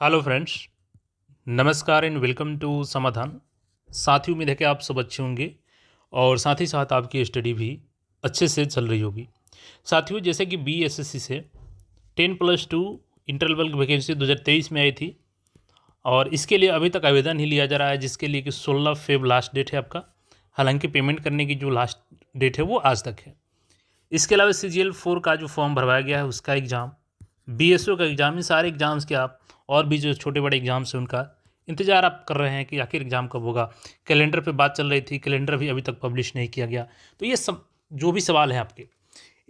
Hello friends, नमस्कार and welcome to समाधान। साथियों, उम्मीद है कि आप सब अच्छे होंगे और साथ ही साथ आपकी स्टडी भी अच्छे से चल रही होगी। साथियों, जैसे कि बीएसएससी से 10+2 इंटर लेवल की वैकेंसी 2023 में आई थी और इसके लिए अभी तक आवेदन ही लिया जा रहा है, जिसके लिए कि 16 फेब लास्ट डेट है आपका। हालांकि पेमेंट करने की जो लास्ट डेट है वो आज तक है। इसके अलावा CGL-4 का जो फॉर्म भरवाया गया है उसका एग्ज़ाम, BSO का एग्ज़ाम, इन सारे एग्ज़ाम्स के आप और भी जो छोटे बड़े एग्ज़ाम्स हैं उनका इंतज़ार आप कर रहे हैं कि आखिर एग्ज़ाम कब होगा। कैलेंडर पे बात चल रही थी, कैलेंडर भी अभी तक पब्लिश नहीं किया गया। तो ये सब जो भी सवाल हैं आपके,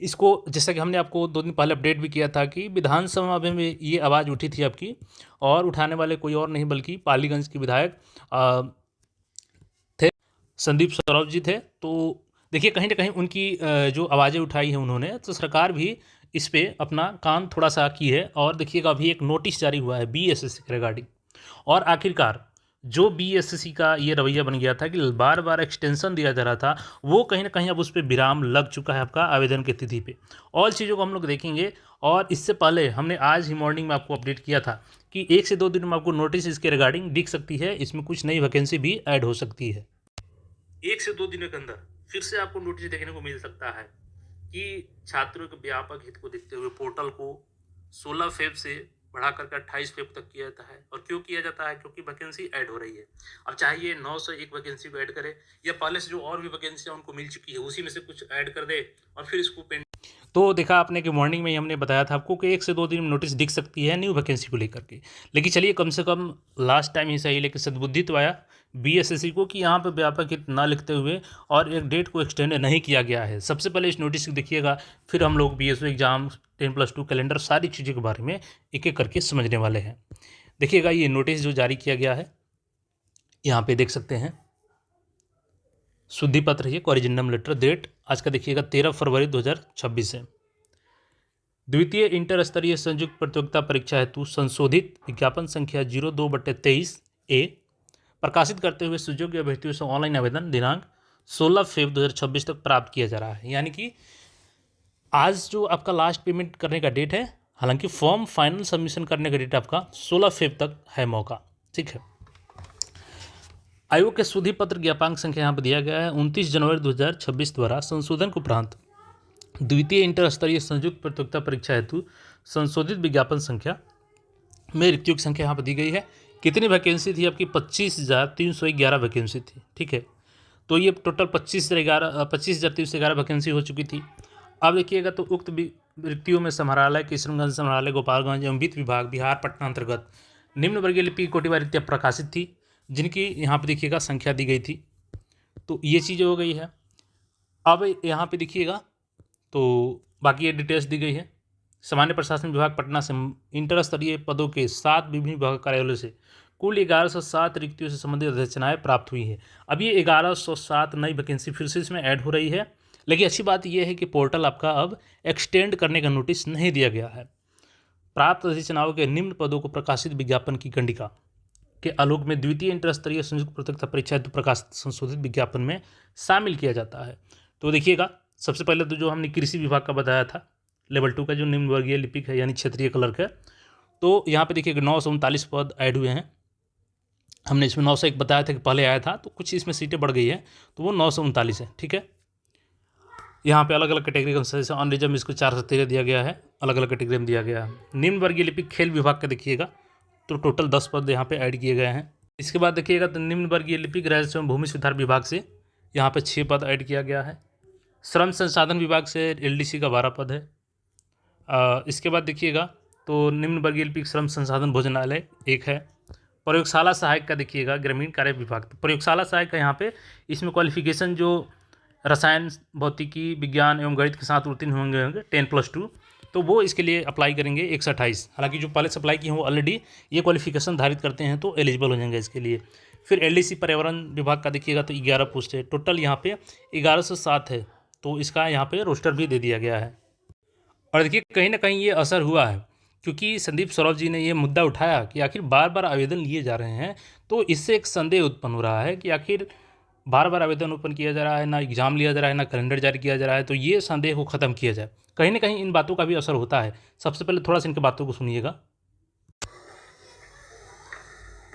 इसको जैसा कि हमने आपको 2 दिन पहले अपडेट भी किया था कि विधानसभा में ये आवाज़ उठी थी आपकी, और उठाने वाले कोई और नहीं बल्कि पालीगंज के विधायक थे, संदीप सौरभ जी थे। तो देखिए, कहीं ना कहीं उनकी जो आवाज़ें उठाई हैं उन्होंने, तो सरकार भी इस पे अपना काम थोड़ा सा की है। और देखिएगा, अभी एक नोटिस जारी हुआ है बीएसएससी के रिगार्डिंग। और आखिरकार जो बीएसएससी का ये रवैया बन गया था कि बार बार एक्सटेंशन दिया जा रहा था, वो कहीं ना कहीं अब उस पर विराम लग चुका है आपका आवेदन की तिथि पे। और चीज़ों को हम लोग देखेंगे। और इससे पहले हमने आज ही मॉर्निंग में आपको अपडेट किया था कि 1 से 2 दिन में आपको नोटिस इसके रिगार्डिंग दिख सकती है। इसमें कुछ नई वैकेंसी भी ऐड हो सकती है। 1 से 2 दिनों के अंदर फिर से आपको नोटिस देखने को मिल सकता है कि छात्रों के व्यापक हित को देखते हुए पोर्टल को 16 फेब से बढ़ा करके 28 फेब तक किया जाता है। और क्यों किया जाता है? क्योंकि वैकेंसी ऐड हो रही है। अब चाहे ये 9 से 1 वैकेंसी को ऐड करे या पहले से जो और भी वैकेंसी उनको मिल चुकी है उसी में से कुछ ऐड कर दे और फिर इसको पेंड। तो देखा आपने कि मॉर्निंग में ही हमने बताया था आपको कि 1 से 2 दिन में नोटिस दिख सकती है न्यू वैकेंसी को लेकर के। लेकिन चलिए, कम से कम लास्ट टाइम ही सही, लेकिन सद्बुद्धि तो आया बीएसएससी को कि यहाँ पे व्यापक हित ना लिखते हुए और एक डेट को एक्सटेंड नहीं किया गया है। सबसे पहले इस नोटिस को देखिएगा, फिर हम लोग बीएसओ एग्जाम, 10+2 कैलेंडर, सारी चीज़ों के बारे में एक एक करके समझने वाले हैं। देखिएगा, ये नोटिस जो जारी किया गया है, यहाँ पे देख सकते हैं, शुद्धि पत्र है, कोरिजिनम लेटर, डेट आज का देखिएगा 13 फरवरी 2026 है। द्वितीय इंटर स्तरीय संयुक्त प्रतियोगिता परीक्षा हेतु संशोधित विज्ञापन संख्या 02/23 प्रकाशित करते हुए सुयोग्य अभ्यर्थियों से ऑनलाइन आवेदन दिनांक 16 फेब 2026 तक प्राप्त किया जा रहा है। यानी कि आज जो आपका लास्ट पेमेंट करने का डेट है, हालांकि फॉर्म फाइनल सबमिशन करने का डेट आपका 16 फेब तक है मौका। ठीक है। आयोग के शुद्धि पत्र ज्ञापन संख्या यहाँ पर दिया गया है 29 जनवरी 2026 द्वारा संशोधन के उपरांत द्वितीय इंटर स्तरीय संयुक्त प्रतियोगिता परीक्षा हेतु संशोधित विज्ञापन संख्या में रिक्तियों की संख्या यहाँ पर दी गई है। कितनी वैकेंसी थी आपकी? 25,311 वैकेंसी थी। ठीक है। तो ये टोटल 25,311 वैकेंसी हो चुकी थी। अब देखिएगा, तो उक्त रिक्तियों में समाहरणालय, किशनगंज समाहरणालय, गोपालगंज एवं वित्त विभाग, बिहार पटना अंतर्गत निम्न वर्गीय लिपि कोटिवार रिक्तियाँ प्रकाशित थी, जिनकी यहाँ पर देखिएगा संख्या दी गई थी। तो ये चीज़ हो गई है। अब यहाँ पे देखिएगा, तो बाकी ये डिटेल्स दी गई है। सामान्य प्रशासन विभाग पटना से इंटर स्तरीय पदों के 7 विभिन्न विभाग कार्यालयों से कुल 1107 रिक्तियों से संबंधित अधिसूचनाएं प्राप्त हुई है। अब ये 1107 नई वैकेंसी फिर से इसमें ऐड हो रही है। लेकिन अच्छी बात यह है कि पोर्टल आपका अब एक्सटेंड करने का नोटिस नहीं दिया गया है। प्राप्त अधिसूचनाओं के निम्न पदों को प्रकाशित विज्ञापन की कंडिका के आलोक में द्वितीय इंटर स्तरीय संयुक्त प्रतियोगिता परीक्षा हेतु प्रकाशित संशोधित विज्ञापन में शामिल किया जाता है। तो देखिएगा, सबसे पहले तो जो हमने कृषि विभाग का बताया था, लेवल 2 का जो निम्न वर्गीय लिपिक है यानी क्षेत्रीय क्लर्क है, तो यहाँ पे देखिएगा 939 पद ऐड हुए हैं। हमने इसमें 901 बताया था कि पहले आया था, तो कुछ इसमें सीटें बढ़ गई है, तो वो 939 है। ठीक है। यहाँ पे अलग अलग कैटेगरी के अनुसार, जैसे अनरिजर्व में इसको 413 दिया गया है, अलग अलग कैटेगरी में दिया गया है। निम्न वर्गीय लिपिक खेल विभाग का देखिएगा, तो टोटल 10 पद यहाँ पे ऐड किए गए हैं। इसके बाद देखिएगा, तो निम्न वर्गीय लिपिक राज्य एवं भूमि सुधार विभाग से यहाँ पे 6 पद ऐड किया गया है। श्रम संसाधन विभाग से एलडीसी का 12 पद है। इसके बाद देखिएगा, तो निम्न वर्गीय लिपिक श्रम संसाधन भोजनालय 1 है। प्रयोगशाला सहायक का देखिएगा ग्रामीण कार्य विभाग, तो प्रयोगशाला सहायक का यहाँ पे इसमें क्वालिफिकेशन जो रसायन, भौतिकी, विज्ञान एवं गणित के साथ उत्तीर्ण होंगे 10+2, तो वो इसके लिए अप्लाई करेंगे 128। हालांकि जो पहले से अप्लाई किए हैं वो ऑलरेडी ये क्वालिफिकेशन धारित करते हैं, तो एलिजिबल हो जाएंगे इसके लिए। फिर एलडीसी पर्यावरण विभाग का देखिएगा, तो 11 पोस्ट है। टोटल यहाँ पे 1107 है, तो इसका यहाँ पे रोस्टर भी दे दिया गया है। और देखिए, कहीं ना कहीं ये असर हुआ है, क्योंकि संदीप सौरभ जी ने ये मुद्दा उठाया कि आखिर बार बार आवेदन लिए जा रहे हैं, तो इससे एक संदेह उत्पन्न हो रहा है कि आखिर बार बार आवेदन ओपन किया जा रहा है, ना एग्जाम लिया जा रहा है, ना कैलेंडर जारी किया जा रहा है। तो ये संदेह को ख़त्म किया जाए। कहीं ना कहीं इन बातों का भी असर होता है। सबसे पहले थोड़ा सा इनकी बातों को सुनिएगा।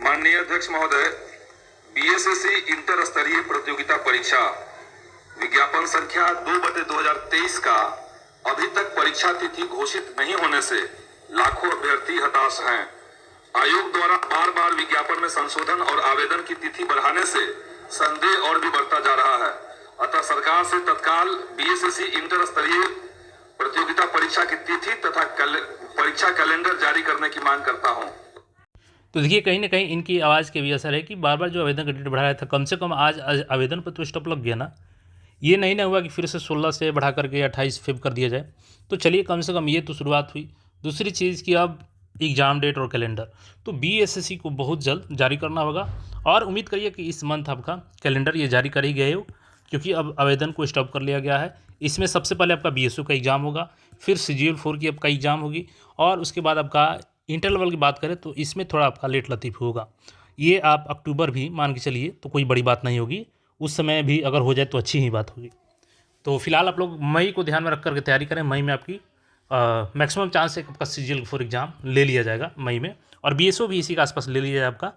माननीय अध्यक्ष महोदय, बीएसएससी इंटर स्तरीय प्रतियोगिता परीक्षा विज्ञापन संख्या 2/2023 का अभी तक परीक्षा तिथि घोषित नहीं होने से लाखों अभ्यर्थी हताश हैं। आयोग द्वारा बार बार विज्ञापन में संशोधन और आवेदन की तिथि बढ़ाने से संदेह और भी बढ़ता जा रहा है। अतः सरकार से तत्काल बीएसएससी इंटर स्तरीय प्रतियोगिता परीक्षा की तिथि तथा परीक्षा कैलेंडर जारी करने की मांग करता हूं। तो देखिए, कहीं ना कहीं इनकी आवाज़ के भी असर है कि बार बार जो आवेदन का डेट बढ़ाया था, कम से कम आज आवेदन पर तो स्टॉप लग गया ना। ये नहीं ना हुआ कि फिर से 16 से बढ़ा करके 28 फेब कर दिया जाए। तो चलिए, कम से कम ये तो शुरुआत हुई। दूसरी चीज़ कि अब एग्ज़ाम डेट और कैलेंडर तो बीएसएससी को बहुत जल्द जारी करना होगा, और उम्मीद करिए कि इस मंथ आपका कैलेंडर ये जारी कर ही गए हो, क्योंकि अब आवेदन को स्टॉप कर लिया गया है। इसमें सबसे पहले आपका बीएसओ का एग्ज़ाम होगा, फिर सीजीएल 4 की आपका एग्ज़ाम होगी, और उसके बाद आपका इंटर लेवल की बात करें तो इसमें थोड़ा आपका लेट लतीफ़ होगा। ये आप अक्टूबर भी मान के चलिए तो कोई बड़ी बात नहीं होगी, उस समय भी अगर हो जाए तो अच्छी ही बात होगी। तो फिलहाल आप लोग मई को ध्यान में रख करके तैयारी करें। मई में आपकी मैक्सिमम चांस है कि आपका सीजीएल 4 एग्ज़ाम ले लिया जाएगा मई में, और बीएसओ भी इसी के आसपास ले लिया जाए आपका।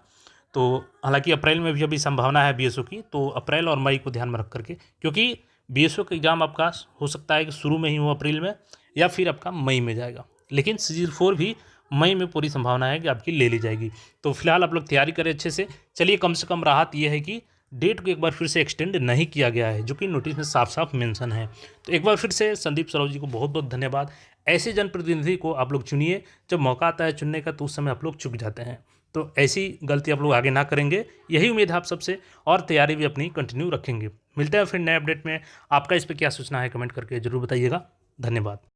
तो हालांकि अप्रैल में भी अभी संभावना है बीएसओ की, तो अप्रैल और मई को ध्यान में रख करके, क्योंकि बीएसओ का एग्ज़ाम आपका हो सकता है कि शुरू में ही हो अप्रैल में, या फिर आपका मई में जाएगा। लेकिन सीजीएल 4 भी मई में पूरी संभावना है कि आपकी ले ली जाएगी। तो फिलहाल आप लोग तैयारी करें अच्छे से। चलिए, कम से कम राहत ये है कि डेट को एक बार फिर से एक्सटेंड नहीं किया गया है, जो कि नोटिस में साफ साफ मेंशन है। तो एक बार फिर से संदीप सरोज जी को बहुत बहुत धन्यवाद। ऐसे जनप्रतिनिधि को आप लोग चुनिए, जब मौका आता है चुनने का तो उस समय आप लोग चुक जाते हैं। तो ऐसी गलती आप लोग आगे ना करेंगे, यही उम्मीद है आप सबसे, और तैयारी भी अपनी कंटिन्यू रखेंगे। मिलते हैं फिर नए अपडेट में। आपका इस पर क्या सूचना है कमेंट करके जरूर बताइएगा। धन्यवाद।